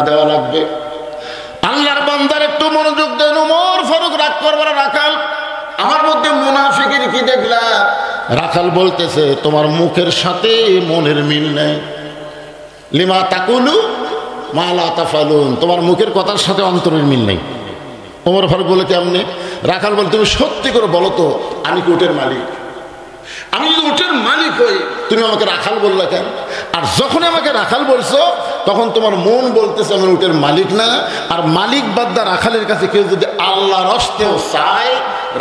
দেওয়া লাগবে। আল্লাহর বান্দার একটু মনোযোগ দেন। ওমর ফারুক রাগ করবার রাখাল, আমার মধ্যে মুনাফিকের কি দেখলা? রাখাল বলতেছে তোমার মুখের সাথে মনের মিল নেই। লিমা তাকুলু মা লা তাফালুন, তোমার মুখের কথার সাথে অন্তরের মিল নেই। ওমর ফারুক বলে কেমনে? রাখাল বলে তুমি সত্যি করে বলো তো আমি কি উটের মালিক? আমি যদি উটের মালিক হই তুমি আমাকে রাখাল বললা কেন? আর যখন আমাকে রাখাল বলছো তখন তোমার মন বলতেছে আমি উটের মালিক না। আর মালিক বাদ্দা রাখালের কাছে কেউ যদি আল্লাহর হস্তেও চায়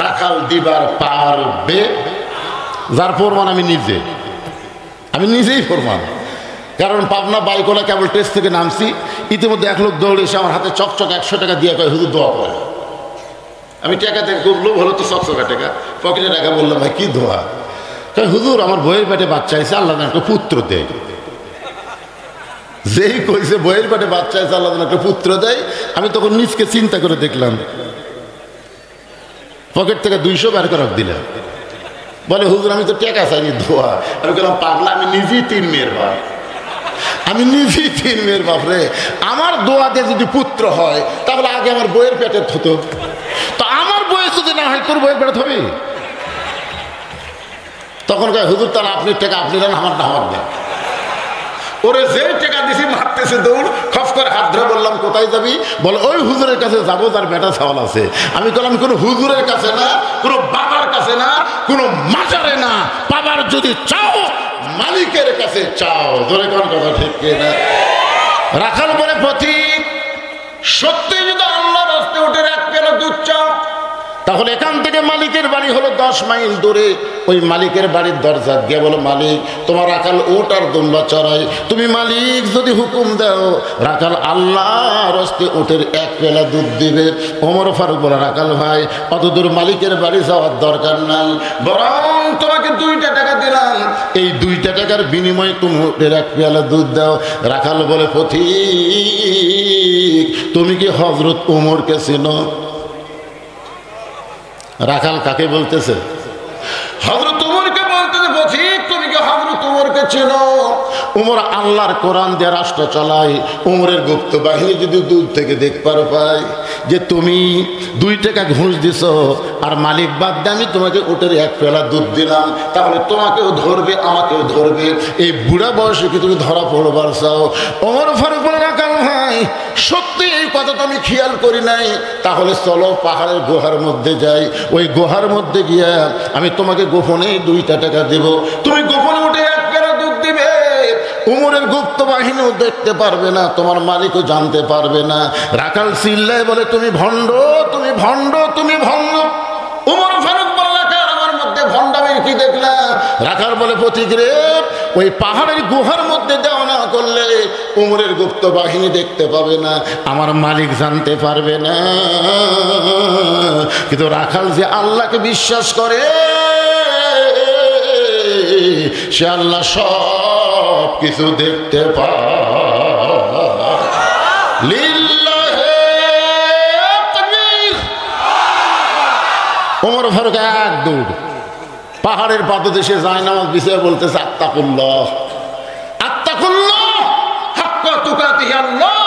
রাখাল দিবার পারবে। যার প্রমাণ আমি নিজেই প্রমাণ। কারণ পাবনা বাইকোলা কেবল টেস্ট থেকে নামছি, ইতিমধ্যে এক লোক দৌড়ে এসে আমার হাতে চকচক 100 টাকা দিয়ে কয় হুজুর দোয়া করে। আমি টাকা থেকে খুব লোভ হলো তো চকচকা টাকা পকেটে টাকা, বললাম ভাই কি দোয়া? হুজুর আমার বইয়ের পেটে বাচ্চা আছে, আল্লাহ একটা পুত্র দেয়। যেই কইছে বইয়ের পেটে বাচ্চা আছে আল্লাহ একটা পুত্র দেয়, আমি তখন নিজকে চিন্তা করে দেখলাম, পকেট থেকে 200 বের করে দিলাম। বলে হুজুর আমি তো টাকা চাইনি দোয়া। আমি বললাম পাগলা, আমি নিজেই 3 মেয়ের বাপ, রে। আমার দোয়াতে যদি পুত্র হয় তাহলে আগে আমার বইয়ের পেটে হতো। তো আমার বইয়ে যদি না হয় তোর বইয়ের পেটে হবে। তখন কয় হুজুর তাহলে আপনি টাকা আপনি দেন, আমার দেন। ওরে যে টাকা দিছি মারতেছে দৌড়, খপ করে হাত ধরে বললাম কোথায় যাবি? বলে ওই হুজুরের কাছে যাবো যার বেটা ছাওয়াল আছে। আমি বললাম কোনো হুজুরের কাছে না, কোনো বাবার কাছে না, কোনো মাজারে না, বাবার যদি চাও মালিকের কাছে চাও। ধরে কোন কথা ঠিক না? রাখাল বলে পথিক সত্যি যদি আল্লাহর রাস্তায় উঠে 1 পেলা দুধ চাও তাহলে এখান থেকে মালিকের বাড়ি হলো 10 মাইল দূরে। ওই মালিকের বাড়ির দরজা গিয়ে বলো মালিক তোমার রাখাল ওট আর দুম্বা চড়াই, তুমি মালিক যদি হুকুম দাও রাখাল আল্লাহর রাস্তায় ওটের 1 পেলা দুধ দিবে। ওমর ফারুক বলে রাখাল ভাই অত দূর মালিকের বাড়ি যাওয়ার দরকার নাই, বরং তোমাকে 2টা টাকা দিলাম, এই 2টা টাকার বিনিময়ে তুমি ওটের 1 পেলা দুধ দাও। রাখাল বলে পথিক তুমি কি হযরত ওমরকে চেনো? রাখাল কাকে বলতেছে? হযরত ওমরকে বলতেছে। পথিক তুমি কি হযরত ওমরকে চেনো? ওমর আল্লাহর কোরআন দিয়ে রাষ্ট্র চালায়। ওমরের গুপ্ত বাহিনী যদি দূর থেকে দেখবার পায় যে তুমি 2 টাকা ঘুষ দিছ আর মালিক বাদ দিয়ে আমি তোমাকে ওটের 1 পেলা দুধ দিলাম, তাহলে তোমাকেও ধরবে আমাকেও ধরবে। এই বুড়া বয়সে কি তুমি ধরা পড়বার চাও? ওমর ফারুক বলে রাখাল ভাই সত্যি এই কথাটা আমি খেয়াল করি নাই, তাহলে চলো পাহাড়ের গুহার মধ্যে যাই। ওই গুহার মধ্যে গিয়া আমি তোমাকে গোপনে 2টা টাকা দেব, তুমি গোপনে উঠে 1 পেলা দুধ দিবে। উমরের গুপ্ত বাহিনীও দেখতে পারবে না, তোমার মালিকও জানতে পারবে না। রাখাল চিল্লায় বলে তুমি ভণ্ড, তুমি ভণ্ড, তুমি ভণ্ড। উমর ফারুক বলে রাখাল আমার মধ্যে ভণ্ডামির কি দেখলা? রাখাল বলে পথিক রে ওই পাহাড়ের গুহার মধ্যে দেওয়া না করলে উমরের গুপ্ত বাহিনী দেখতে পাবে না, আমার মালিক জানতে পারবে না। কিন্তু রাখাল যে আল্লাহকে বিশ্বাস করে সে আল্লাহ সব কিছু দেখতে পায়। ওমর ফারুক 1 দৌড় পাহাড়ের পাদদেশে যায় নামাজ বিছিয়ে বলতেছে আত্তাকুল্লাহ, আত্তাকুল্লাহ হাক্কা তুকাতিহি আল্লাহ।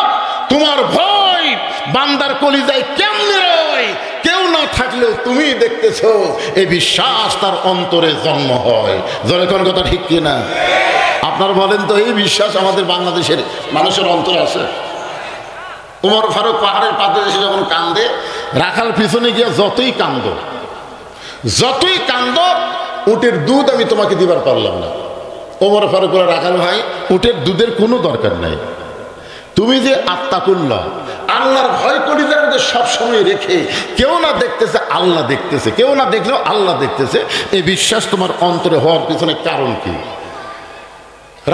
তোমার ভয় বান্দার কলিজায় কেমনে রয়, কেউ না থাকলেও তুমি দেখতেছো, এই বিশ্বাস তার অন্তরে জন্ম হয়। জোরে কোন কথা ঠিক কিনা? আপনার বলেন তো এই বিশ্বাস আমাদের বাংলাদেশের মানুষের অন্তরে আছে? ওমর ফারুক পাহাড়ের পাদদেশে যখন কান্দে, রাখাল পিছনে গিয়ে যতই কান্দ উটের দুধ আমি তোমাকে দিবার পারলাম না। ওমর ফারুক বলে রাখাল ভাই উটের দুধের কোনো দরকার নাই, তুমি যে আত্তাকুল্লাহ আল্লাহর ভয় কলিজার মধ্যে সবসময় রেখে কেউ না দেখতেছে আল্লাহ দেখতেছে, কেউ না দেখলেও আল্লাহ দেখতেছে, এই বিশ্বাস তোমার অন্তরে হওয়ার পিছনে কারণ কি?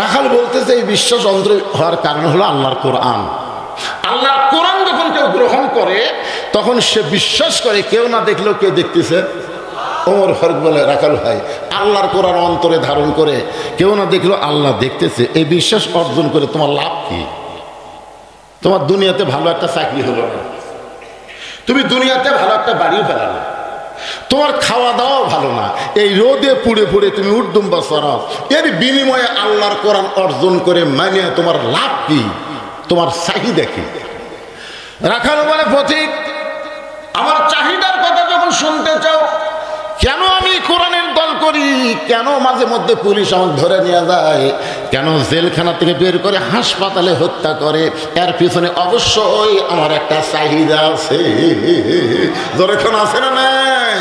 রাখাল বলতেছে এই বিশ্বাস অন্তরে হওয়ার কারণ হলো আল্লাহর কোরআন। আল্লাহর কোরআন যখন কেউ গ্রহণ করে তখন সে বিশ্বাস করে কেউ না দেখলেও কেউ দেখতেছে। ওমর ফারুক বলে রাখাল ভাই আল্লাহর কোরআন অন্তরে ধারণ করে কেউ না দেখলেও আল্লাহ দেখতেছে, এই বিশ্বাস অর্জন করে তোমার লাভ কি? তোমার দুনিয়াতে ভালো একটা চাকরি হলো না, তুমি দুনিয়াতে ভালো একটা বাড়িও পেলা না, তোমার খাওয়া দাওয়াও ভালো না, এই রোদে পুড়ে পুড়ে তুমি উর্দুম্বা সরাও, এর বিনিময়ে আল্লাহর কোরআন অর্জন করে মানে তোমার লাভ কি? তোমার চাহিদা কি? রাখাল বলে পথিক, আমার চাহিদার কথা যখন শুনতে চাও, কেন আমি কোরআনের দল করি, কেন মাঝে মধ্যে পুলিশ আমাকে ধরে নিয়ে যায়, কেন জেলখানা থেকে বের করে হাসপাতালে হত্যা করে, এর পিছনে অবশ্যই আমার একটা চাহিদা আছে। যখন আছে না নাই?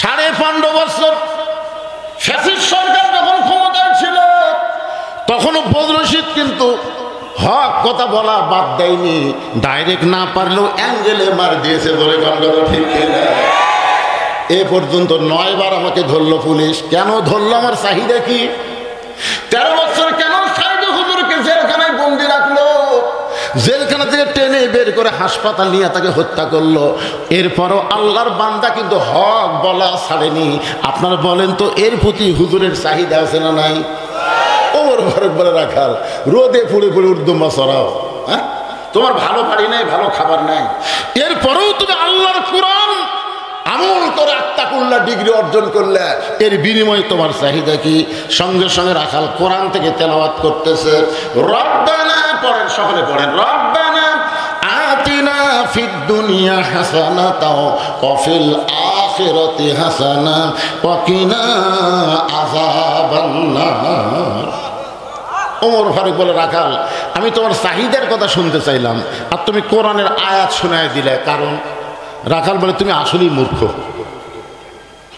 15.5 বছর ফ্যাসিস্ট সরকার যখন ক্ষমতায় ছিল, তখনও বদরুল রশিদ কিন্তু হক কথা বলা বাদ দেয়নি, ডাইরেক্ট না পারলেও অ্যাঙ্গেলে মার দিয়েছে। বলে কথা ঠিক কিনা? এ পর্যন্ত 9 বার আমাকে ধরলো পুলিশ। কেন ধরলো? আমার চাহিদা কি? 13 বছর কেন সাইদুল হুজুরকে জেলখানায় বন্দি রাখলো, জেলখানা থেকে টেনে বের করে হাসপাতাল নিয়ে তাকে হত্যা করলো। এরপরও আল্লাহর বান্দা কিন্তু হক বলা ছাড়েনি। আপনারা বলেন তো, এর প্রতি হুজুরের চাহিদা আছে না নাই? ওমর ফারুক বলে, রাখাল রোদে পুড়ে পুড়ে উর্দুম্বা সরাও, হ্যাঁ, তোমার ভালো বাড়ি নাই, ভালো খাবার নাই, এরপরেও তুমি আল্লাহর কোরআন আমল করে আত্তাকুল্লাহ ডিগ্রি অর্জন করলে, এর বিনিময়ে তোমার চাহিদা কি? সঙ্গে সঙ্গে রাখাল কোরআন থেকে তেলাওয়াত করতেছে, রব্বানা, পড়েন সকলে পড়েন, রব্বানা আতিনা ফিদ দুনিয়া হাসানাতাও ওয়া ফিল আখিরাতি হাসানা ওয়া কিনা আযাবান্নার। ওমর ফারুক বলে, রাখাল আমি তোমার চাহিদার কথা শুনতে চাইলাম, আর তুমি কোরআনের আয়াত শোনায় দিলে। কারণ রাখাল বলে, তুমি আসলেই মূর্খ,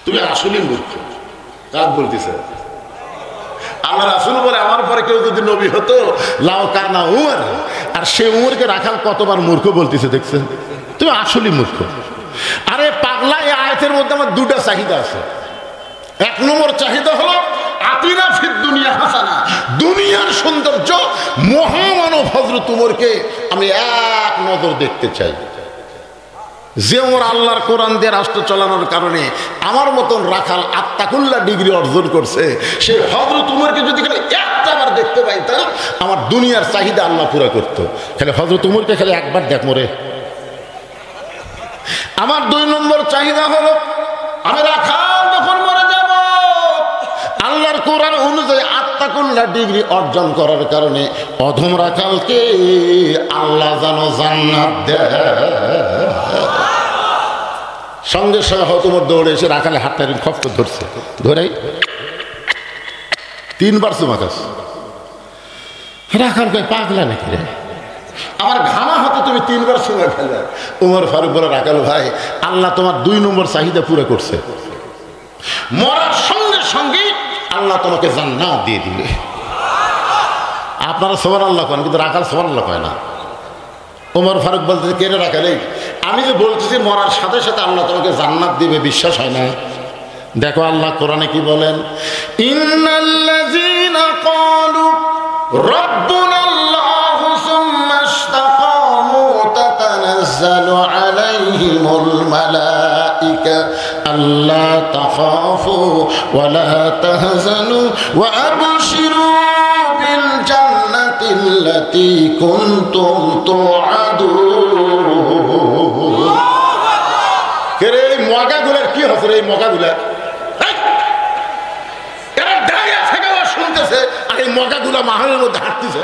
তুমি আসলেই মূর্খ। কাজ বলতেছে আল্লাহ রাসূল বলে, আমার পরে কেউ যদি নবী হতো, লাউ কানা উমর, আর সে উমরকে রাখাল কতবার মূর্খ বলতেছে দেখছেন? তুমি আসলেই মূর্খ। আরে পাগলা, এই আয়াতের মধ্যে আমার 2টা চাহিদা আছে। 1 নম্বর চাহিদা হলো আতিনা ফিদ দুনিয়া হাসানা, দুনিয়ার সৌন্দর্য, মহামানব হযরত উমরকে আমি এক নজর দেখতে চাই। যে ওর আল্লাহর কোরআন দিয়ে রাষ্ট্র চালানোর কারণে আমার মতন রাখাল আত্তাকুল্লাহ ডিগ্রি অর্জন করছে, সেই হযরত উমরকে যদি খালি একটাবার দেখতে পাইতাম, আমার দুনিয়ার চাহিদা আল্লাহ পুরা করতো। খালি হযরত উমরকে খালি একবার দেখ মরে। আমার 2 নম্বর চাহিদা হলো, আমি রাখাল যখন মরে যাব, আল্লাহর কোরআন অনুযায়ী আত্তাকুল্লাহ ডিগ্রি অর্জন করার কারণে অধম রাখালকে আল্লাহ যেন জান্নাত দেয়। সঙ্গে সঙ্গে হয়তো দৌড়ে এসে রাখালে হাতটা খপ করে ধরছে, ধরে 3 বার চুমা খাস। রাখাল কয়, পাগলা নাকি রে, আমার ঘামা হাতে তুমি 3 বার চুমা খেলে। ওমর ফারুক বলে, রাখাল ভাই, আল্লাহ তোমার 2 নম্বর চাহিদা পুরো করছে, মরার সঙ্গে সঙ্গে আল্লাহ তোমাকে জান্নাত দিয়ে দিবে। আপনারা সুবহানাল্লাহ করেন, কিন্তু রাখাল সুবহানাল্লাহ কয় না। ওমর ফারুক বলতে, কে রে রাখাল, আমি যে বলতেছি মরার সাথে সাথে আল্লাহ তোমাকে জান্নাত দিবে, বিশ্বাস হয় না? দেখো আল্লাহ কোরআনে কি বলেন, ইন্নাল্লাযীনা ক্বালু রাব্বুনাল্লাহু সুম্মা ইসতাকামু তাতানাজ্জালু আলাইহিমুল মালাইকা আল্লা তাখাফু ওয়া লা তাহজানু ওয়া আবশিরু বিল জান্নাতিল্লাতী কুনতুম তুআদুন। কেরে এই মগাগুলার কি হচ্ছে রে? এই মগাগুলা এরা দাঁড়িয়ে থেকে শুনতেছে, আর এই মগাগুলা মাহলের মধ্যে হাঁটতেছে।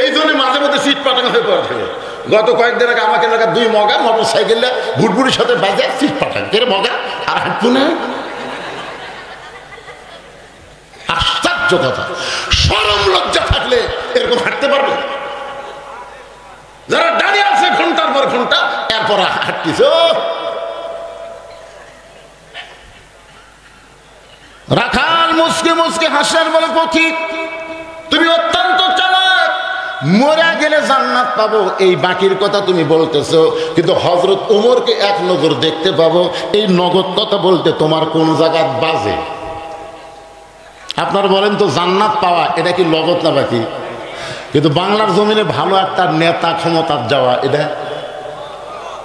এই জন্য মাঝে মধ্যে সিট পাটানো হয়ে পড়ে থাকে। গত কয়েকদিন আগে আমাকে এলাকার 2 মগা মোটর সাইকেলে ভুটভুটির সাথে বাজে সিট পাঠান, কে মগা আর হাঁটবো না। আশ্চর্য কথা, শরম লজ্জা থাকলে এরকম হাঁটতে পারবে? যারা দাঁড়িয়ে আছে ঘন্টার পর ঘন্টা, এরপর হাঁটতেছে। রাখাল মুসকে মুসকে হাসার বলে, পথিক তুমি অত্যন্ত চালাক, মরে গেলে জান্নাত পাবো, এই বাকির কথা তুমি বলতেছো, কিন্তু হযরত ওমরকে এক নজর দেখতে পাবো, এই নগদ কথা বলতে তোমার কোন জায়গায় বাজে? আপনারা বলেন তো, জান্নাত পাওয়া এটা কি নগদ না বাকি? কিন্তু বাংলার জমিনে ভালো একটা নেতা ক্ষমতার যাওয়া, এটা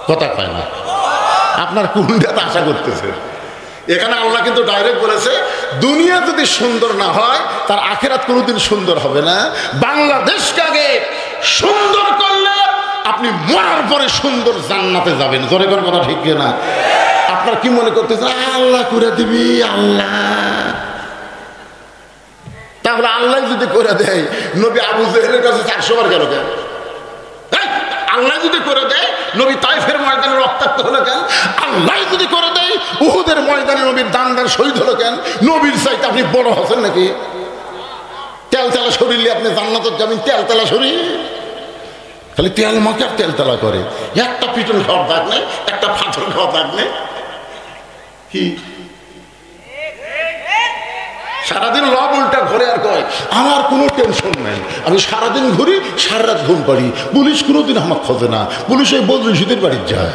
কথা পায় না। আপনার কোনটা আশা করতেছে? এখানে আল্লাহ কিন্তু ডাইরেক্ট বলেছে, দুনিয়া যদি সুন্দর না হয় তার আখিরাত কোনোদিন সুন্দর হবে না। বাংলাদেশকে আগে সুন্দর করলে আপনি মরার পরে সুন্দর জান্নাতে যাবেন। জোরে করে কথা ঠিক না? আপনার কি মনে করতেছেন আল্লাহ করে দিবি? আল্লাহ বলে আল্লাহ যদি করে দেয়, নবী আবু জেহেলের কাছে 400 বার গেল কেন? আল্লাহ যদি করে দেয়, নবী তাইফের ময়দানে রক্তাক্ত হলো কেন? আল্লাহ যদি করে দেয়, উহুদের ময়দানে নবীর দান শহীদ হলো কেন? নবীর চাইতে আপনি বড় হচ্ছেন নাকি? তেলতেলা শরীরে আপনি জান্নাতের যাবেন, তেলতেলা শরীর খালি তেল মাকে আর তেলতেলা করে। একটা পিটন খাওয়ার দাগ নেই, একটা পাথর খাওয়ার দাগ নেই। কি সারাদিন লব উল্টা ঘরে আর কয় আমার কোনো টেনশন নাই, আমি সারাদিন ঘুরি, সারা রাত ঘুম পাড়ি, পুলিশ কোনোদিন আমার খোঁজে না, পুলিশ ওই বদরুশিদের বাড়ির যায়।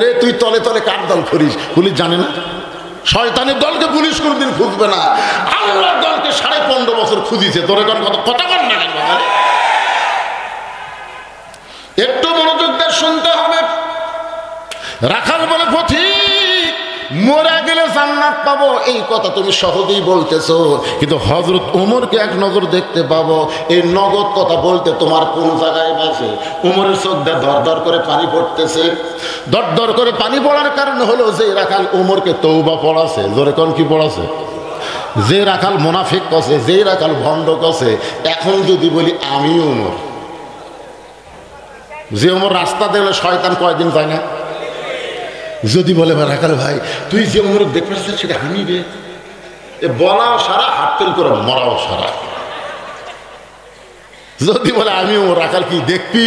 রে তুই তলে তলে কার দল করিস? পুলিশ জানে না? শয়তানের দলকে পুলিশ কোনোদিন খুঁজবে না, আল্লাহর দলকে 15.5 বছর খুঁজিছে। তোরে কোন কথা বল না কেন? একটু মনোযোগ দিয়ে শুনতে হবে। রাখাল বলে পথিক মরে গেলে জান্নাত পাবো, এই কথা তুমি সহজেই বলতেছো, কিন্তু হযরত ওমরকে এক নজর দেখতে পাবো, এই নগদ কথা বলতে তোমার কোন জায়গায় বাজে? ওমরের চোখ দিয়ে দর দর করে পানি পড়তেছে। দর দর করে পানি পড়ার কারণ হলো যে রাখাল ওমরকে তওবা পড়াছে। জোরে কোন কি পড়াছে? যে রাখাল মুনাফিক কছে, যে রাখাল ভণ্ড কছে। এখন যদি বলি আমি ওমর, যে ওমর রাস্তা দেখলে শয়তান কয়দিন যায় না? যদি বলে রাখাল ভাই তুই যে ওমর দেখতে পাচ্ছিস সেটা আমি রে, এ বলাও সারা, হাততেল করে মরাও সারা। যদি বলে আমি ওমর, রাখাল কি দেখবি?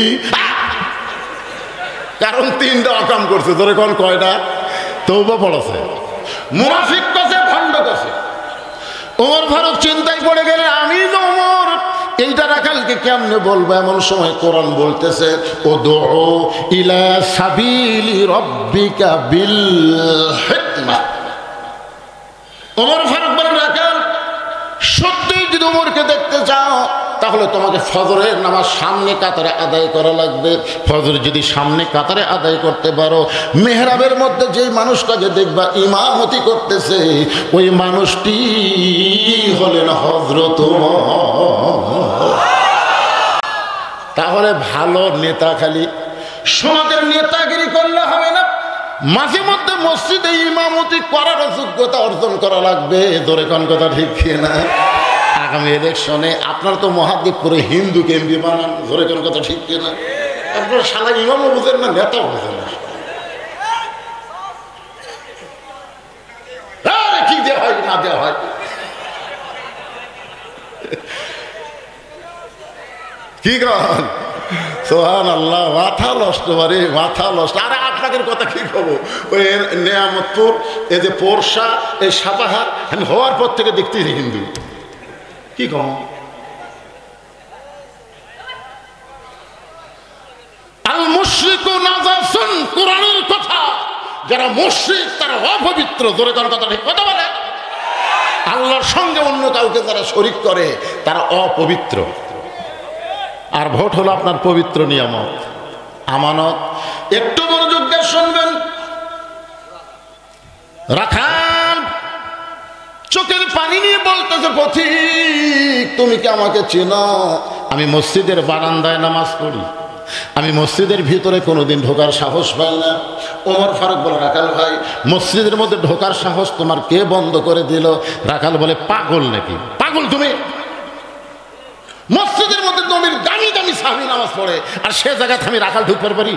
কারণ 3টা অকাম করছে। ধরে কোন কয়টা? তওবা পড়াছে, মুনাফিক কাছে, ভণ্ড কাছে। ওমর ফারুক চিন্তায় পড়ে গেলেন, আমি তো ওমর, এইটা রাখালকে কেমনে বলবো? এমন সময় কোরআন বলতেছে উদউ ইলা সাবিলি রাব্বিকা বিল হিকমা। ওমর ফারুক বলেন, রাখাল সত্যি যদি ওমরকে দেখতে চাও তাহলে তোমাকে ফজরের নামাজ সামনে কাতারে আদায় করা লাগবে। ফজর যদি সামনে কাতারে আদায় করতে পারো, মেহরাবের মধ্যে যেই মানুষটাকে দেখবা ইমামতি করতেছে, ওই মানুষটি হলেন হযরত ওমর। তাহলে ভালো নেতা খালি সমাজের নেতাগিরি করলে হবে না, মাঝে মধ্যে মসজিদে ইমামতি করার যোগ্যতা অর্জন করা লাগবে। ধরে কোন কথা ঠিক না? আগামী ইলেকশনে আপনার তো মহাদেবপুরে হিন্দুকে এমপি বানান। ধরে কোন কথা ঠিক না? আপনার সারা ইমামও বুঝেন না, নেতাও বুঝেন না। কি দেওয়া হয় না দেওয়া হয়, কি কন? সুবহানাল্লাহ, মাথা নষ্ট বারে, মাথা নষ্ট। আরে আপনাদের কথা কি খবর? ওই নেয়ামতপুর, এই যে পোরশা, এই সাপাহার, আমি হওয়ার পর থেকে দেখতেছি হিন্দু। কি কম? আল মুশরিকু নাজাসুন, কোরআনের কথা। যারা মুশরিক তারা অপবিত্র। জোরে তার কথা ঠিক কথা বলে। আল্লাহর সঙ্গে অন্য কাউকে যারা শরীক করে তারা অপবিত্র। আর ভোট হলো আপনার পবিত্র নিয়ামত, আমানত। একটু মনোযোগ দিয়ে শুনবেন। রাখাল চোখের পানি নিয়ে বলতেছে, পথিক তুমি কি আমাকে চেনো? আমি মসজিদের বারান্দায় নামাজ পড়ি, আমি মসজিদের ভিতরে কোনোদিন ঢোকার সাহস পাই না। ওমর ফারুক বলে, রাখাল ভাই মসজিদের মধ্যে ঢোকার সাহস তোমার কে বন্ধ করে দিল? রাখাল বলে, পাগল নাকি? পাগল তুমি? মসজিদের মধ্যে নবীর দামি দামি সাহাবী নামাজ পড়ে, আর সে জায়গাতে আমি রাখাল ঢুকতে পারি?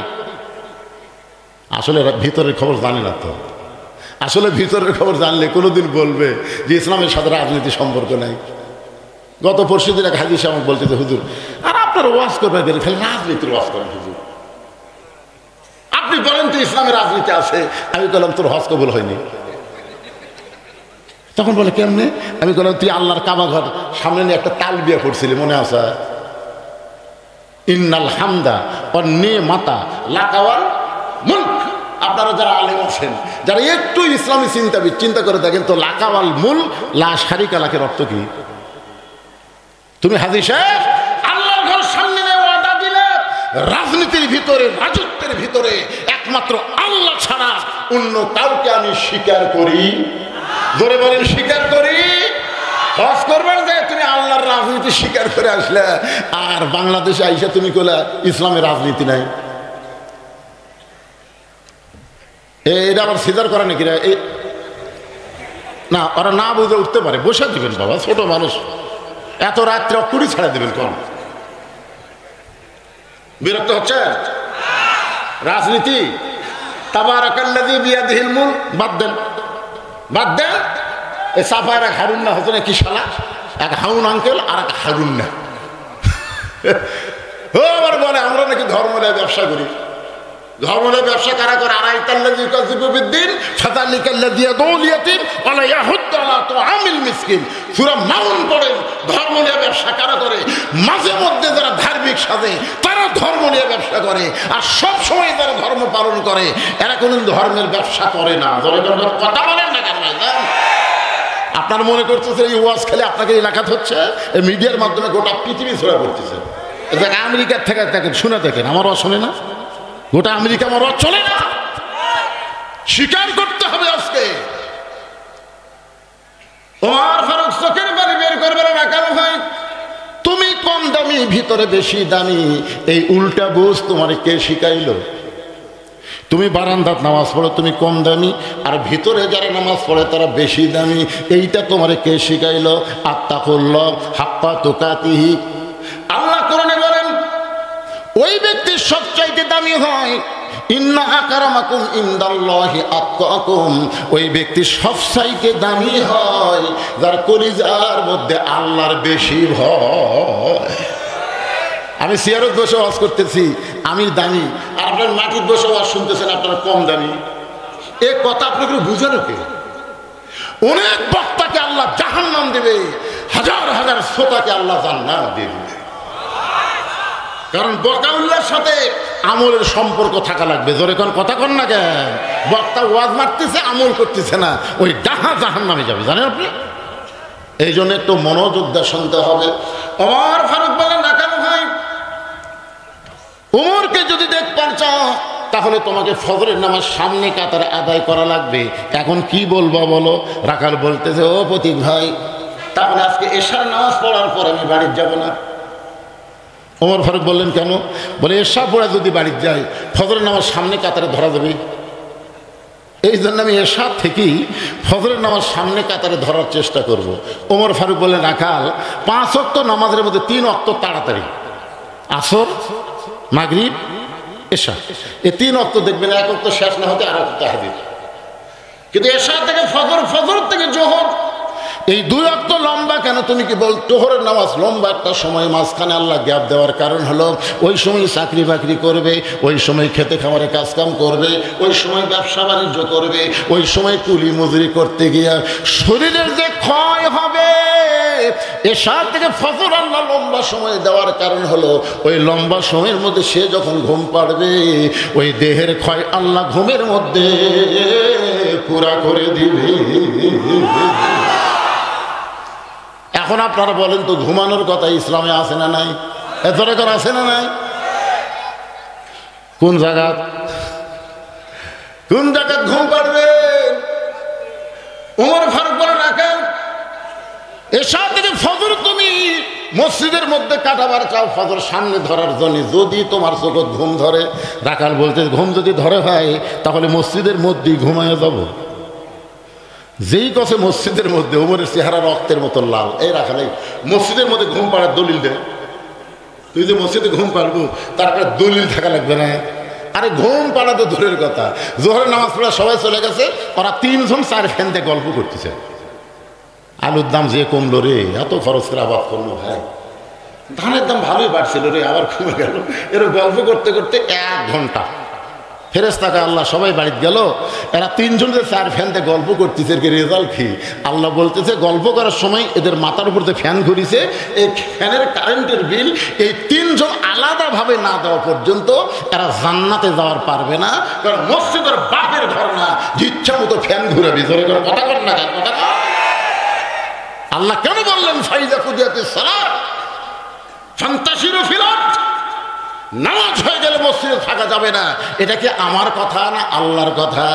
আসলে ভিতরের খবর জানি না তো। আসলে ভিতরের খবর জানলে কোনোদিন বলবে যে ইসলামের সাথে রাজনীতি সম্পর্ক নাই। গত পরশু দিন এক হাদিস আমাকে বলতেছে, হুজুর আর আপনার ওয়াজ করবে গেলে খালি রাজনীতির ওয়াজ করেন হুজুর, আপনি বলেন তো ইসলামের রাজনীতি আছে? আমি বললাম তোর হজ কবুল হয়নি। তখন বলে কেমনে? আমি বললাম তুই আল্লাহর কাবা ঘর সামনে নিয়ে একটা তালবিয়া পড়ছিলি, মনে আছে? ইন্নাল হামদা ওয়ান নিমাতা লাকাওয়াল মুলক। আপনারা যারা আলেম আছেন, যারা একটু ইসলামী চিন্তা করে দেখেন তো, লাকাওয়াল মুল লা শারিকা লাকের অর্থ কি? তুমি হাজী সাহেব আল্লাহর ঘর সামনে নিয়ে ওয়াদা দিলে, রাজনীতির ভিতরে, রাজত্বের ভিতরে একমাত্র আল্লাহ ছাড়া অন্য কাউকে আমি স্বীকার করি। জোরে বলেন, স্বীকার করি। হজ করবার যায় তুমি আল্লাহর রাজনীতি স্বীকার করে আসলে, আর বাংলাদেশে আইসা তুমি কইলা ইসলামের রাজনীতি নাই। এটা আবার সিজার করে নাকি? না, ওরা না বুঝে উঠতে পারে, বসে দিবেন বাবা, ছোট মানুষ, এত রাত্রে অকুড়ি ছাড়া দিবেন কোন? বিরক্ত হচ্ছে রাজনীতি? তাবারাকাল্লাযী বিয়াদিহিল মুলক, বাদ দেন, বাদ দেন। এই সাফার এক হারুন না হতো না, কি শালা, এক হাউন আঙ্কেল আর এক হারুন না। ও আবার বলে আমরা নাকি ধর্ম নিয়ে ব্যবসা করি। ধর্ম নিয়ে ব্যবসা কারা করে? আরাইতাল্লাযী ইউকাযযিবু বিদ্দীন ফাযালিকাল্লাযী ইয়াদউল ইয়াতীম ওয়া লা ইয়াহুদ্দু আলা তুআমিল মিসকিন। সূরা মাউন পড়েন, ধর্ম নিয়ে ব্যবসা কারা করে? মাঝে মধ্যে যারা ধার্মিক সাজে তারা ধর্ম নিয়ে ব্যবসা করে, আর সব সময় যারা ধর্ম পালন করে এরা কোনদিন ধর্মের ব্যবসা করে না। কথা বলেন না কেন? আপনার মনে করতেছে এই ওয়াজ খেলে আপনাকে এলাকাত হচ্ছে, এই মিডিয়ার মাধ্যমে গোটা পৃথিবী ছড়া পড়তেছে। আমেরিকার থেকে দেখেন, শুনে দেখেন, আমার ওয়াজ শোনে না? গোটা আমেরিকা আমার ওয়াজ চলে না, স্বীকার করতে হবে আজকে। ওমর ফারুক চোখের পানি বের করবে না, রাখাল ভাই তুমি কম দামি ভিতরে বেশি দামি, এই উল্টা বুঝ তোমার কে শিখাইলো? তুমি বারান্দাত নামাজ পড়ো, তুমি কম দামি, আর ভিতরে যারা নামাজ পড়ে তারা বেশি দামি, এইটা তোমার কে শিখাইলো? আত্তাকুল্লাহ হাক্কা তুকাতিহি। আল্লাহ কোরআনে বলেন ওই ব্যক্তি সবচাইতে দামি হয়, ইন্না আকরামাকুম ইনদাল্লাহি আতকাকুম, ওই ব্যক্তি সবচাইতে দামি হয় যার কলিজার মধ্যে আল্লাহর বেশি ভয়। আমি চেয়ারত বসে ওয়াজ করতেছি, আমি দামি, আর আপনার মাটির বসে ওয়াজ শুনতেছেন আপনারা কম দামি। এ কথা আপনাকে বুঝানো কে? অনেক বক্তাকে আল্লাহ জাহান্নাম দেবে, হাজার হাজার শ্রোতাকে আল্লাহ জান্নাত দেবে। কারণ বকাউল্লার সাথে আমলের সম্পর্ক থাকা লাগবে। জোরে কোন কথা কন না কেন? বক্তা ওয়াজ মারতেছে, আমল করতেছে না, ওই ডাহা জাহান্নামে যাবে, জানেন আপনি? এই জন্য একটু মনোযোগ দিয়ে শুনতে হবে। ওমর ফারুক বলেন, রাখাল ভাই ওমরকে যদি দেখতে চাও তাহলে তোমাকে ফজরের নামাজ সামনে কাতারে আদায় করা লাগবে। এখন কি বলবো বলো? রাখাল বলতেছে, ও প্রতীক ভাই তাহলে আজকে এশার নামাজ পড়ার পর আমি বাড়ি যাব না। ওমর ফারুক বললেন, কেন? বলে এশা পড়া যদি বাড়ি যাই ফজরের নামাজ সামনে কাতারে ধরা যাবে, এই জন্য আমি এশা থেকেই ফজরের নামাজ সামনে কাতারে ধরার চেষ্টা করব। ওমর ফারুক বললেন, রাখাল 5 ওয়াক্ত নামাজের মধ্যে 3 ওয়াক্ত তাড়াতাড়ি, আসর মাগরিব এশা, এই 3 ওয়াক্ত দেখবেন 1 ওয়াক্ত শেষ না হতে আর ওয়াক্ত তাহজ্জুদ। কিন্তু এশা থেকে ফজর, ফজর থেকে জোহর, এই 2 ওয়াক্ত লম্বা কেন? তুমি কি বল জোহরের নামাজ লম্বা একটা সময়, মাঝখানে আল্লাহ গ্যাপ দেওয়ার কারণ হলো ওই সময় চাকরি বাকরি করবে, ওই সময় খেতে খামারে কাজকাম করবে, ওই সময় ব্যবসা বাণিজ্য করবে, ওই সময় কুলি মজুরি করতে গিয়া শরীরের যে ক্ষয় হবে, এশা থেকে ফজর আল্লাহ লম্বা সময় দেওয়ার কারণ হলো ওই লম্বা সময়ের মধ্যে সে যখন ঘুম পাড়বে ওই দেহের ক্ষয় আল্লাহ ঘুমের মধ্যে পুরা করে দিবে। এখন আপনারা বলেন তো, ঘুমানোর কথা ইসলামে আছে না নাই? এত করে আছে না নাই? কোন জায়গা ঘুম পাড়বে? ওমর ফারুক বলে, রাখাল এশা থেকে ফজর তুমি মসজিদের মধ্যে কাটাবার চাও ফজর সামনে ধরার জন্য, যদি তোমার চোখত ঘুম ধরে, রাখাল বলতে ঘুম যদি ধরে হয় তাহলে মসজিদের মধ্যেই ঘুমায় যাব। যেই কথা মসজিদের মধ্যে ওমরের চেহারা রক্তের মতো লাল, এই রাখাল মসজিদের মধ্যে ঘুম পাড়ার দলিল দেয়। তুই যে মসজিদে ঘুম পাড়বো তার একটা দলিল থাকা লাগবে না? আরে ঘুম পাড়া তো দূরের কথা, জোহরের নামাজ পড়া সবাই চলে গেছে, ওরা 3 জন 4 ফ্যান দিয়ে গল্প করতেছে, আলুর দাম যে কমলো রে, এত খরচ করে আবাদ করলো ভাই, ধানের দাম ভালোই বাড়ছিল রে, আবার কমে গেল, এরকম গল্প করতে করতে 1 ঘন্টা। ফেরেশতাকে আল্লাহ সবাই বাড়িতে গেল, এরা 3 জন যে 4 ফ্যান দিয়ে গল্প করতেছে, এর রেজাল্ট কি? আল্লাহ বলতেছে গল্প করার সময় এদের মাথার উপর যে ফ্যান ঘুরিছে, এই ফ্যানের কারেন্টের বিল এই 3 জন আলাদাভাবে না দেওয়া পর্যন্ত এরা জান্নাতে যাওয়ার পারবে না, কারণ মসজিদের বাপের ঘর না, ইচ্ছা মতো ফ্যান ঘুরাবি। জোরে করে কথা বল না কেন? কথা আল্লাহ কেন বললেন ফাইজা কুদিয়াতিস সালাত ফান্তাশিরু ফিল আরদ, নামাজ হয়ে গেলে মসজিদে থাকা যাবে না? এটা কি আমার কথা না আল্লাহর কথা?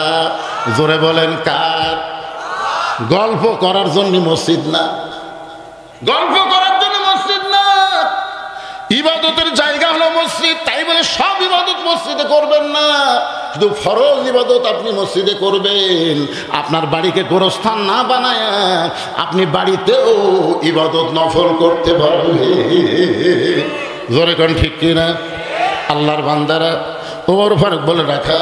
জোরে বলেন কার? গল্প করার জন্য মসজিদ না, গল্প করার জন্য মসজিদ না, ইবাদতের জায়গা হলো মসজিদ। তাই বলে সব ইবাদত মসজিদে করবেন না। শুধু ফরজ ইবাদত আপনি মসজিদে করবেন, আপনার বাড়িকে গোরস্থান না বানায় আপনি বাড়িতেও ইবাদত নফল করতে পারবেন। জোরে কোন ঠিক কিনা? আল্লাহর বান্দারা, ওমর ফারুক বলে রাখা,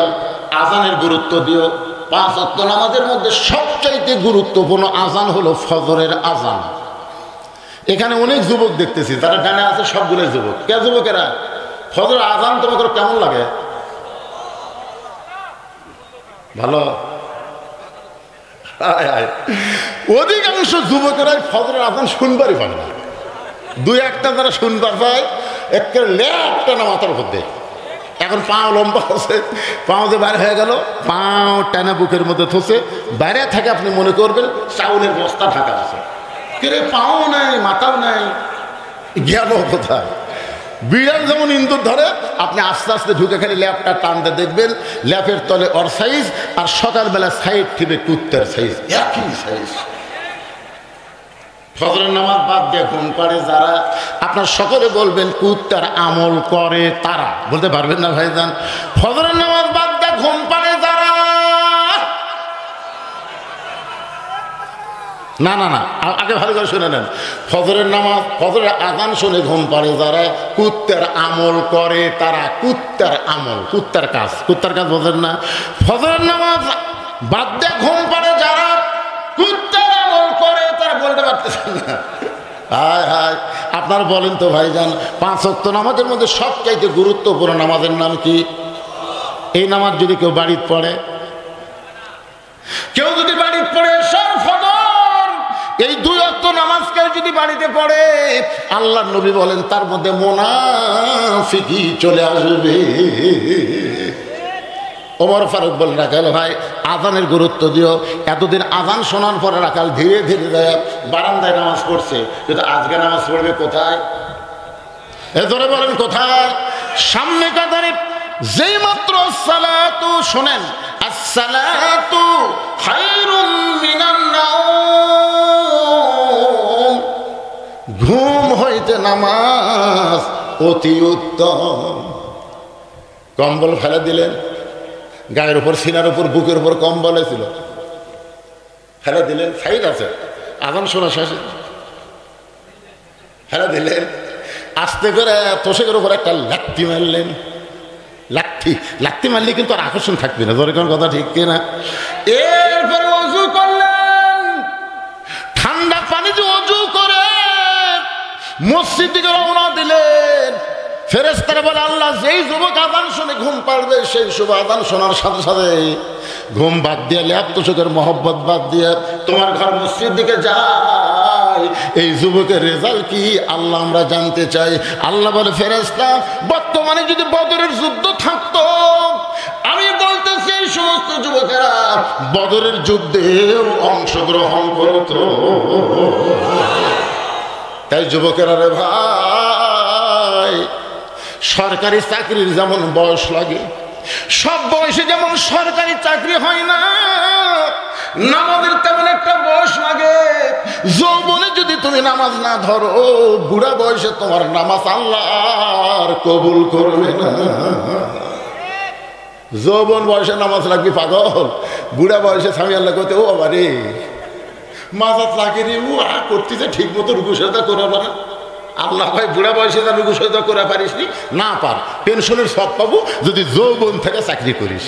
আজানের গুরুত্ব দিও। 5 ওয়াক্ত নামাজের মধ্যে সবচাইতে গুরুত্বপূর্ণ আজান হলো ফজরের আজান। এখানে অনেক যুবক দেখতেছি, তারা ডানে আছে সবগুলো যুবক। কে যুবকেরা? ফজরের আজান তোমাকে কেমন লাগে? ভালো। অধিকাংশ যুবকেরাই ফজরের আজান শুনবারই পারে না। 2-1টা যারা শুনবার পায় একটা ল্যাপটা না মাথার উপর দেয়। এখন পাও লম্বা আছে, পাও যে বাইরে হয়ে গেল, পাও টানা বুকের মধ্যে থসে বাইরে থাকে, আপনি মনে করবেন চাউলের বস্তা ঢাকা আছে। কে পাও নাই, মাথাও নাই, গেল কোথায়? বিড়াল যেমন ইন্দুর ধরে, আপনি আস্তে আস্তে ঢুকে খালি ল্যাপটা টানতে দেখবেন ল্যাপের তলে ওর সাইজ, আর সকালবেলা সাইড ঠিবে কুত্তার সাইজ, একই সাইজ। ফজরের নামাজ বাদ দিয়ে ঘুম পাড়ে যারা, আপনার সকলে বলবেন কুত্তার আমল করে তারা, বলতে পারবেন না ভাইজান? ফজরের নামাজ বাদ দিয়ে ঘুম পাড়ে যারা, না না না, আগে ভালো করে শুনে নেন। ফজরের নামাজ, ফজরের আজান শুনে ঘুম পাড়ে যারা, কুত্তার আমল করে তারা। কুত্তার আমল, কুত্তার কাজ, কুত্তার কাজ বোঝেন না? ফজরের নামাজ বাদ দিয়ে ঘুম পাড়ে যারা, কুত্তার আমল করে তারা, বলতে পারতেছেন না। হায় হায়, আপনারা বলেন তো ভাইজান, 5 ওয়াক্ত নামাজের মধ্যে সবচাইতে গুরুত্বপূর্ণ নামাজের নাম কি? এই নামাজ যদি কেউ বাড়িতে পড়ে, কেউ যদি বাড়িতে পড়ে সব ফজর এই 2 ওয়াক্ত নামাজ কেউ যদি বাড়িতে পড়ে, আল্লাহর নবী বলেন তার মধ্যে মুনাফিকি চলে আসবে। ওমর ফারুক বলে রাখাল, ভাই আজানের গুরুত্ব দিও। এতদিন আজান শোনার পরে রাখাল ধীরে ধীরে যায় বারান্দায় নামাজ পড়ছে, কিন্তু আজকে নামাজ পড়বে কোথায়? এ ধরে বলেন কোথায়? সামনে কাতারে। যেই মাত্র সালাতু শোনেন, আসসালাতু খায়রুম মিনান নাওম, ঘুম হইতে নামাজ অতি উত্তম। কম্বল ফেলে দিলেন, গায়ের উপর, সিনার উপর, বুকের উপর কম্বল ছিল, ফেলে দিলেন, সাইড আছে, আজান শোনা শেষে ফেলে দিলেন, আস্তে করে তোষকের উপর একটা লাথি মারলেন। লাথি মারলে কিন্তু আর আকর্ষণ থাকবে না, ধরে কোন কথা ঠিক কিনা? এরপরে অজু করলেন, ঠান্ডা পানি দিয়ে অজু করে মসজিদ দিকে রওনা দিলেন। ফেরেশতারা বলে, আল্লাহ যেই যুবক আজান শুনে ঘুম পাড়বে, সেই শুভ আজান শোনার সাথে সাথে ঘুম বাদ দিয়ে, ল্যাপ তোষকের মহব্বত বাদ দিয়ে তোমার ঘর মসজিদ দিকে যায়, এই যুবকের রেজাল্ট কি আল্লাহ আমরা জানতে চাই। আল্লাহ বলে, ফেরেশতা, বর্তমানে যদি বদরের যুদ্ধ থাকতো, আমি বলতেছি এই সমস্ত যুবকেরা বদরের যুদ্ধেও অংশগ্রহণ করত। তাই যুবকেরা রে ভাই, সরকারি চাকরির যেমন বয়স লাগে, সব বয়সে যেমন সরকারি চাকরি হয় না, নামাজের তেমন একটা বয়স লাগে। যৌবনে যদি তুমি নামাজ না ধরো, বুড়া বয়সে তোমার নামাজ আল্লাহ আর কবুল করবে না। যৌবন বয়সে নামাজ লাগবে পাগল, বুড়া বয়সে স্বামী আল্লাহ করতে, ও বাবা রে মাজা চাকরি ও করতেছে, ঠিক মতো রুকু সেজদা করে পারে। আল্লাহ ভাই বুড়া বয়সে যা রুকু সেজদা করে পারিস নি, না পার, পেনশনের সব পাবো যদি যৌবন থেকে চাকরি করিস।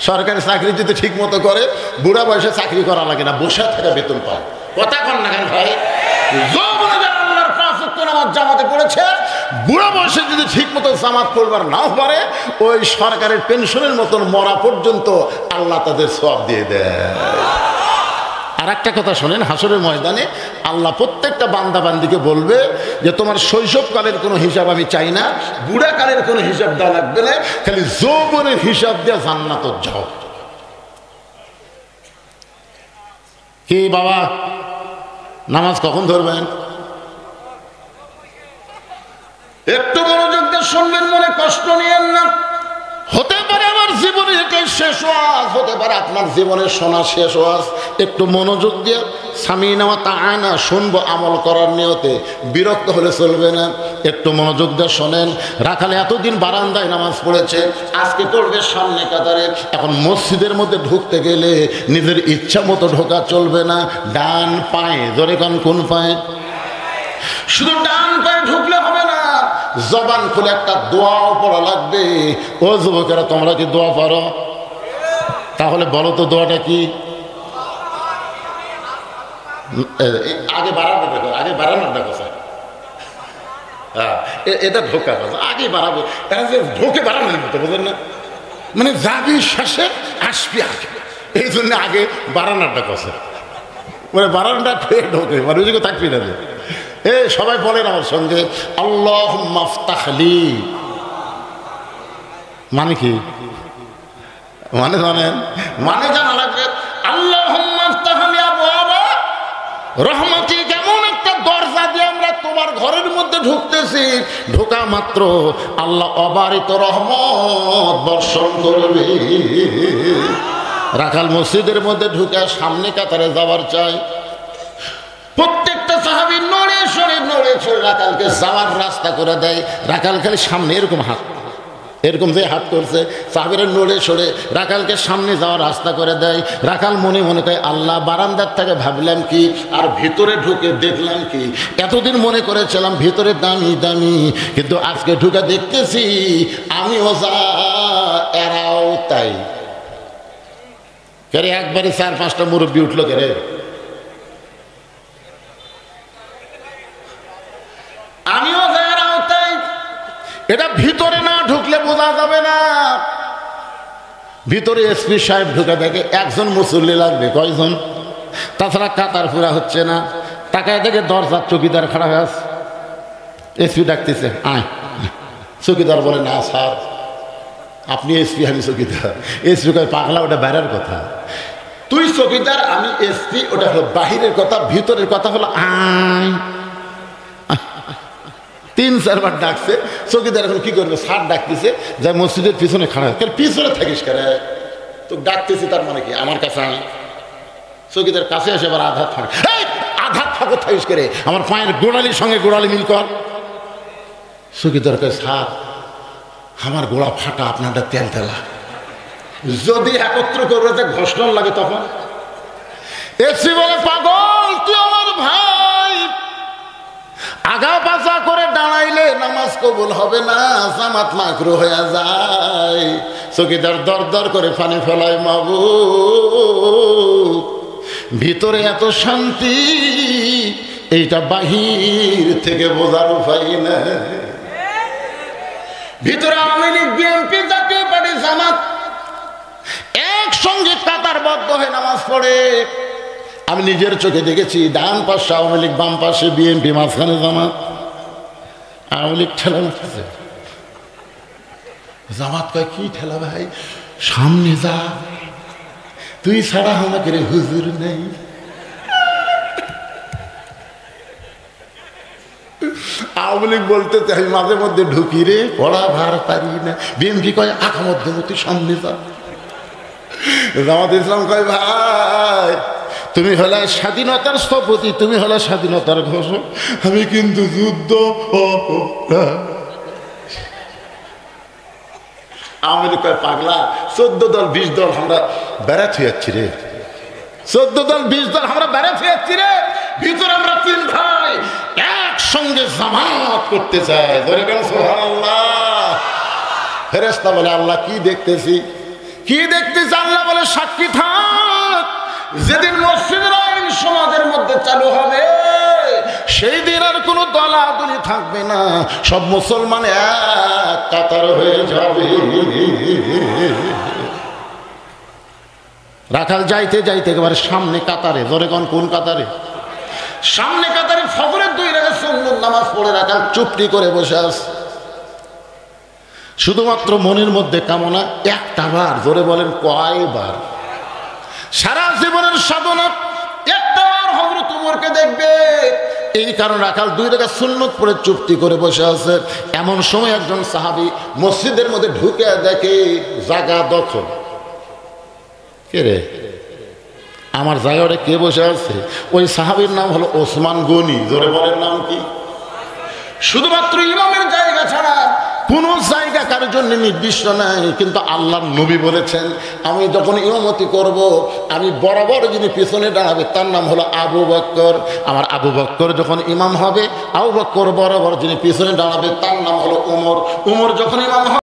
সরকারি চাকরি যদি ঠিক মতো করে, বুড়া বয়সে চাকরি করা লাগে না, বসে থাকা বেতন পায়। কথা কন না কেন ভাই? যৌবনে যারা আল্লাহর 5 ওয়াক্ত নামাজ জামাতে পড়েছে, বুড়া বয়সে যদি ঠিক মতো জামাত পড়বার নাও পারে, ওই সরকারের পেনশনের মতন মরা পর্যন্ত আল্লাহ তাদের সওয়াব দিয়ে দেয়। আর একটা কথা শোনেন, হাসরের ময়দানে আল্লাহ প্রত্যেকটা বান্দা বান্দিকে বলবে যে তোমার শৈশবকালের কোনো হিসাব আমি চাই না, বুড়াকালের কোনো হিসাব দেওয়া লাগবে না, খালি যৌবনের হিসাব দিয়ে জান্নাতে যাও। কি বাবা, নামাজ কখন ধরবেন? একটু মনোযোগ দিয়ে শুনবেন, মনে কষ্ট নিয়েন না। হতে পারে আমার জীবনের এটাই শেষ ওয়াজ, হতে পারে আপনার জীবনের শোনা শেষ ওয়াজ। একটু মনোযোগ দিয়ে সামিনা ওয়া তাআনা, শুনবো আমল করার নিয়তে, বিরক্ত হলে চলবে না। একটু মনোযোগ দিয়ে শোনেন। রাখাল এতদিন বারান্দায় নামাজ পড়েছে, আজকে পড়বে সামনে কাতারে। এখন মসজিদের মধ্যে ঢুকতে গেলে নিজের ইচ্ছা মতো ঢোকা চলবে না, ডান পায়ে, জোরে কোন পায়ে, শুধু ডান পায়ে ঢুকলে হবে না, জবান খুলে একটা দোয়াও পড়া লাগবে। ও যুবকেরা, তোমরা কি দোয়া পারো? তাহলে বলো তো দোয়াটা কি? আগে বাড়ানো দেখো, আগে বাড়ানোর দেখো স্যার। হ্যাঁ, এটা ঢোকা আগে বাড়াবো, ঢোকে বাড়ানোর মতো, বুঝলেন না? মানে যাবি শেষে, আসবি আগে, এই জন্য আগে বাড়ানোরটা কথা, মানে বাড়ানোটা ফের ঢোকে, মানে ওই জায়গায় থাকবি না। সবাই বলেন আমার সঙ্গে, আল্লাহুম্মা আফতাহ লি। মানে কি? মানে জানেন? মানে জানা লাগবে। আল্লাহুম্মা আফতাহ লি আবওয়াবা রহমতি, কেমন একটা দরজা দিয়ে আমরা তোমার ঘরের মধ্যে ঢুকতেছি, ঢোকা মাত্র আল্লাহ অবারিত রহমত বর্ষণ করবে। রাখাল মসজিদের মধ্যে ঢুকে সামনে কাতারে যাবার চাই। প্রত্যেকটা সাহাবী নড়ে সরে রাখালকে যাওয়ার রাস্তা করে দেয়। রাখাল খালি সামনে এরকম হাত, এরকম যে হাত করছে, সাহাবীরা নড়ে সরে রাখালকে সামনে যাওয়ার রাস্তা করে দেয়। রাখাল মনে মনে কয়, আল্লাহ, বারান্দার থেকে ভাবলাম কি আর ভিতরে ঢুকে দেখলাম কি? এতদিন মনে করেছিলাম ভিতরে দামি দামি, কিন্তু আজকে ঢুকে দেখতেছি আমিও যা এরাও তাই। কেরে একবারে 4-5টা মুরব্বী উঠলো কেরে। আমিও যা এরাও তাই। এটা ভিতরে না ঢুকলে বোঝা যাবে না। ভিতরে এসপি সাহেব ঢুকে দেখে একজন মুসল্লি লাগবে, কয়জন? তাছাড়া কাতার পুরা হচ্ছে না। তাকায় দেখে দরজার চৌকিদার খাড়া হয়ে আছে। এসপি ডাকতেছে, আয়। চৌকিদার বলে, না স্যার, আপনি এসপি, আমি চৌকিদার। এসপি কয়, পাগলা, ওটা বাইরের কথা। তুই চৌকিদার, আমি এসপি, ওটা হলো বাহিরের কথা। ভিতরের কথা হলো আয়। 3-4 বার ডাকছে। চৌকিদার এখন কি করবে? স্যার ডাকতেছে, যা মসজিদের পিছনে খাড়া। পিছনে থাকিস কেন? তো ডাকতেছি, তার মানে কি? আমার কাছে আয়। চৌকিদার কাছে আসে আবার আঘাত ফাঁক, আঘাত ফাঁকত থাকিস করে, আমার পায়ের গোড়ালির সঙ্গে গোড়ালি মিল কর। চৌকিদার কয়, স্যার, আমার গোড়া ফাটা, আপনারটা তেল তেলা। যদি একত্র করবে যে ঘোষণা লাগে তখন এসি বলে, পাগল, তুই আমার ভাই, আগা পাচা করে দাঁড়াইলে নামাজ কবুল হবে না, জামাত মাকরু হয়ে যায়। চৌকিদার দর দর করে পানি ফেলায়, মাবুদ, ভিতরে এত শান্তি, এইটা বাহির থেকে বোঝার উপায় না। ভিতরে আওয়ামী লীগ, বিএনপি, জাতীয় পার্টি, জামাত একসঙ্গে কাতারবদ্ধ হয়ে নামাজ পড়ে। আমি নিজের চোখে দেখেছি, ডান পাশে আওয়ামী লীগ, বাম পাশে বিএনপি, মাঝখানে জামাত। আওয়ামী লীগ ঠেলা মারতেছে, জামাত কয়, কি ঠেলা ভাই, সামনে যা, তুই ছাড়া আমাকে রে হুজুর নেই। আওয়ামী লীগ বলতে আমি মাঝে মধ্যে ঢুকি রে, পড়া ভার পারি না। বিএনপি কয়, আঁকা মধ্যমতি, সামনে যা। জামাত ইসলাম কয়, ভাই, তুমি হলে স্বাধীনতার স্থপতি, তুমি হলে স্বাধীনতার ঘোষক, আমি কিন্তু যুদ্ধ। আওয়ামী লীগ কয়, পাগলা, 14 দল 20 দল আমরা বেড়াতে যাচ্ছি রে, 14 দল 20 দল আমরা বেড়াতে যাচ্ছি রে। ভিতরে আমরা 3 ভাই একসঙ্গে জামাত করতে চাই। সুবহানাল্লাহ। ফেরেশতা বলে, আল্লাহ, কি দেখতেছি, কি দেখতেছি? আল্লাহ বলে, সাক্ষী থাক, যেদিন মসজিদের আইন সমাজের মধ্যে চালু হবে, সেই দিন আর কোনো দলাদলি থাকবে না, সব মুসলমান এক কাতার হয়ে যাবে। রাখাল যাইতে যাইতে একেবারে সামনে কাতারে, জোরে কোন কাতারে? সামনে কাতারে ফজরের 2 রাকাত সুন্নত নামাজ পড়ে রাখাল চুপটি করে বসে আছে। শুধুমাত্র মনের মধ্যে কামনা, একটা বার, জোরে বলেন, কয়বার? সারা জীবনের সাধনা একটা বার হযরত ওমরকে দেখবে। এই কারণে রাখাল 2 রাকাত সুন্নত পড়ে চুপটি করে বসে আছে। এমন সময় একজন সাহাবী মসজিদের মধ্যে ঢুকে দেখে জায়গা দখল। কে রে? আমার জায়গাটা কে বসে আছে? ওই সাহাবীর নাম হলো ওসমান গনি। জোরে বলেন নাম কি? শুধুমাত্র ইমামের জায়গা ছাড়া কোন জায়গা কারোর জন্য নির্দিষ্ট নাই, কিন্তু আল্লাহর নবী বলেছেন আমি যখন ইমামতি করব আমি বরাবর যিনি পিছনে দাঁড়াবে তার নাম হলো আবু বকর। আমার আবু বকর যখন ইমাম হবে, আবু বকর বরাবর যিনি পিছনে দাঁড়াবে তার নাম হলো উমর। উমর যখন ইমাম হবে